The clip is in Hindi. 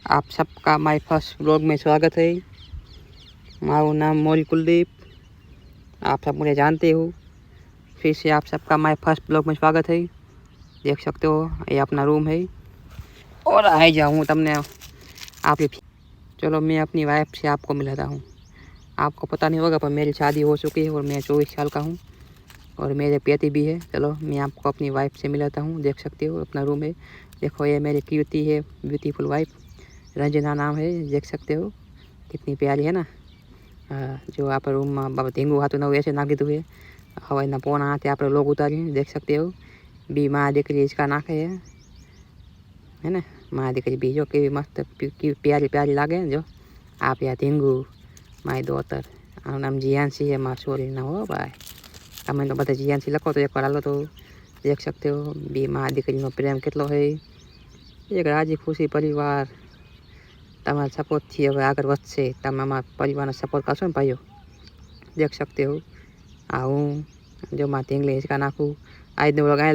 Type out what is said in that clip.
आप सबका माय फर्स्ट ब्लॉग में स्वागत है। मारू नाम मौल कुलदीप, आप सब मुझे जानते हो। फिर से आप सबका माय फर्स्ट ब्लॉग में स्वागत है। देख सकते हो ये अपना रूम है और आ जाऊँ तमने आप। चलो मैं अपनी वाइफ से आपको मिलाता हूँ। आपको पता नहीं होगा पर मेरी शादी हो चुकी है और मैं 24 साल का हूँ और मेरे पति भी है। चलो मैं आपको अपनी वाइफ से मिलाता हूँ। देख सकते हो अपना रूम है। देखो ये मेरी क्यूटी है, ब्यूटीफुल वाइफ, रंजना नाम है। देख सकते हो कितनी प्यारी है ना। जो आप रूम में बाबा ढींगू हाथों नव ऐसे नाखी हुए हवा ना पोना हाथे आप लोग उतारी। देख सकते हो बी माँ दीकरी इसका नाखे है ना। माँ दीकरी बी जो कि मस्त प्यारी प्यारी लागे जो आप या ढींगू माई दोतर नाम जियानसी है। माँ सोरी ना हो भाई તમે તો બધા જીયાનસી લખો તો એકવાર હાલો તો દેખ सकते हो बी माँ दीकरीનો પ્રેમ કેટલો है। एक राजी खुशी परिवार તમારા સપોર્ટથી હવે આગળ વધશે। તમે અમારા પરિવારનો સપોર્ટ કરશો ને ભાઈઓ। देख सकते हो हूँ जो माँ ढींगली हिंचका नाखूँ। आज ब्लॉग आए